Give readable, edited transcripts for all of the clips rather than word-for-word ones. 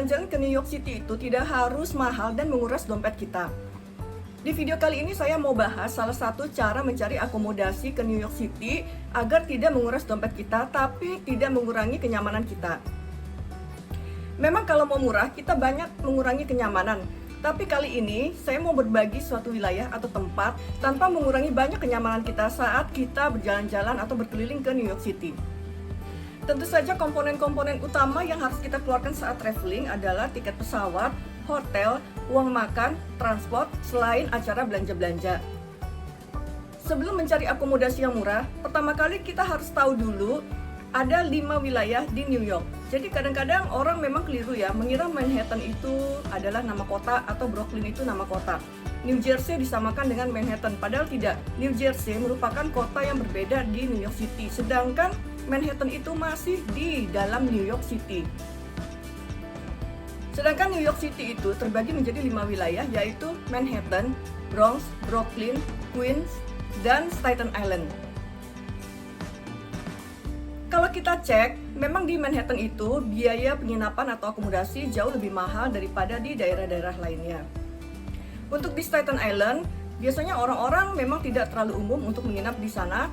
jalan-jalan ke New York City itu tidak harus mahal dan menguras dompet kita. Di video kali ini saya mau bahas salah satu cara mencari akomodasi ke New York City agar tidak menguras dompet kita tapi tidak mengurangi kenyamanan kita. Memang kalau mau murah kita banyak mengurangi kenyamanan, tapi kali ini saya mau berbagi suatu wilayah atau tempat tanpa mengurangi banyak kenyamanan kita saat kita berjalan-jalan atau berkeliling ke New York City. Tentu saja komponen-komponen utama yang harus kita keluarkan saat traveling adalah tiket pesawat, hotel, uang makan, transport, selain acara belanja-belanja. Sebelum mencari akomodasi yang murah, pertama kali kita harus tahu dulu ada 5 wilayah di New York. Jadi kadang-kadang orang memang keliru ya, mengira Manhattan itu adalah nama kota atau Brooklyn itu nama kota. New Jersey disamakan dengan Manhattan, padahal tidak. New Jersey merupakan kota yang berbeda di New York City, sedangkan Manhattan itu masih di dalam New York City. Sedangkan New York City itu terbagi menjadi 5 wilayah, yaitu Manhattan, Bronx, Brooklyn, Queens, dan Staten Island. Kalau kita cek, memang di Manhattan itu biaya penginapan atau akomodasi jauh lebih mahal daripada di daerah-daerah lainnya. Untuk di Staten Island, biasanya orang-orang memang tidak terlalu umum untuk menginap di sana.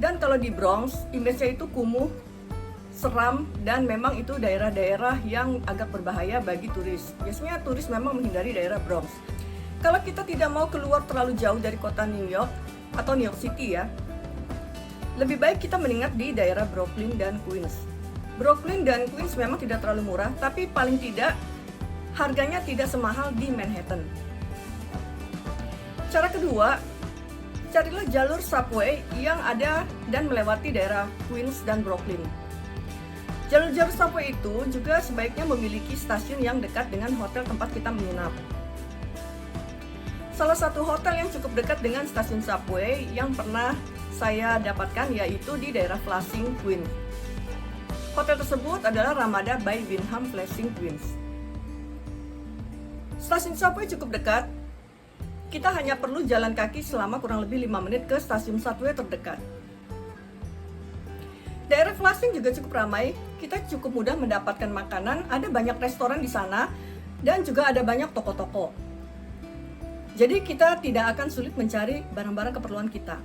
Dan kalau di Bronx, image-nya itu kumuh, seram, dan memang itu daerah-daerah yang agak berbahaya bagi turis. Biasanya turis memang menghindari daerah Bronx. Kalau kita tidak mau keluar terlalu jauh dari kota New York atau New York City ya, lebih baik kita menginap di daerah Brooklyn dan Queens. Brooklyn dan Queens memang tidak terlalu murah, tapi paling tidak harganya tidak semahal di Manhattan. Cara kedua, carilah jalur subway yang ada dan melewati daerah Queens dan Brooklyn. Jalur-jalur subway itu juga sebaiknya memiliki stasiun yang dekat dengan hotel tempat kita menginap. Salah satu hotel yang cukup dekat dengan stasiun subway yang pernah saya dapatkan yaitu di daerah Flushing, Queens. Hotel tersebut adalah Ramada by Wyndham Flushing, Queens. Stasiun subway cukup dekat. Kita hanya perlu jalan kaki selama kurang lebih 5 menit ke stasiun subway terdekat. Daerah Flushing juga cukup ramai, kita cukup mudah mendapatkan makanan, ada banyak restoran di sana, dan juga ada banyak toko-toko. Jadi kita tidak akan sulit mencari barang-barang keperluan kita.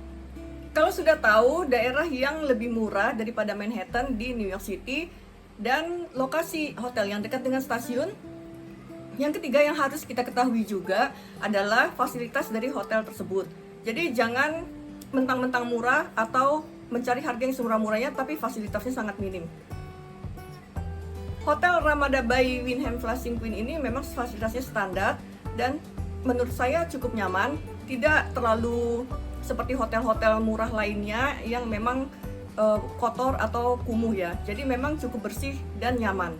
Kalau sudah tahu daerah yang lebih murah daripada Manhattan di New York City, dan lokasi hotel yang dekat dengan stasiun, yang ketiga yang harus kita ketahui juga adalah fasilitas dari hotel tersebut. Jadi jangan mentang-mentang murah atau mencari harga yang semurah-murahnya tapi fasilitasnya sangat minim. Hotel Ramada by Wyndham Flushing Queens ini memang fasilitasnya standar dan menurut saya cukup nyaman, tidak terlalu seperti hotel-hotel murah lainnya yang memang kotor atau kumuh ya. Jadi memang cukup bersih dan nyaman.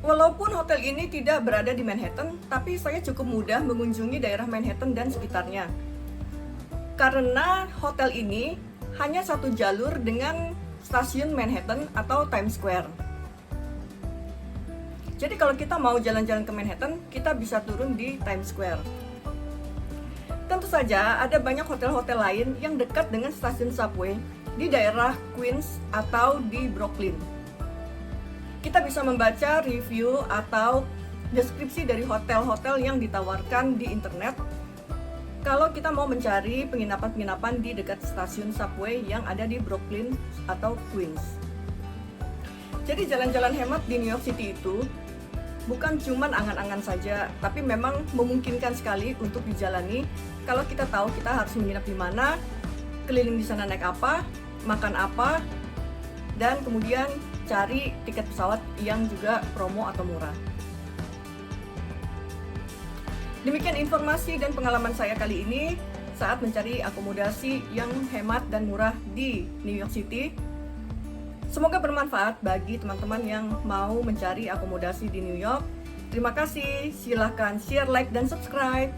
Walaupun hotel ini tidak berada di Manhattan, tapi saya cukup mudah mengunjungi daerah Manhattan dan sekitarnya. Karena hotel ini hanya satu jalur dengan stasiun Manhattan atau Times Square. Jadi kalau kita mau jalan-jalan ke Manhattan, kita bisa turun di Times Square. Tentu saja ada banyak hotel-hotel lain yang dekat dengan stasiun subway di daerah Queens atau di Brooklyn. Kita bisa membaca review atau deskripsi dari hotel-hotel yang ditawarkan di internet kalau kita mau mencari penginapan-penginapan di dekat stasiun subway yang ada di Brooklyn atau Queens. Jadi jalan-jalan hemat di New York City itu bukan cuman angan-angan saja, tapi memang memungkinkan sekali untuk dijalani kalau kita tahu kita harus menginap di mana, keliling di sana naik apa, makan apa, dan kemudian cari tiket pesawat yang juga promo atau murah. Demikian informasi dan pengalaman saya kali ini saat mencari akomodasi yang hemat dan murah di New York City. Semoga bermanfaat bagi teman-teman yang mau mencari akomodasi di New York. Terima kasih, silahkan share, like, dan subscribe.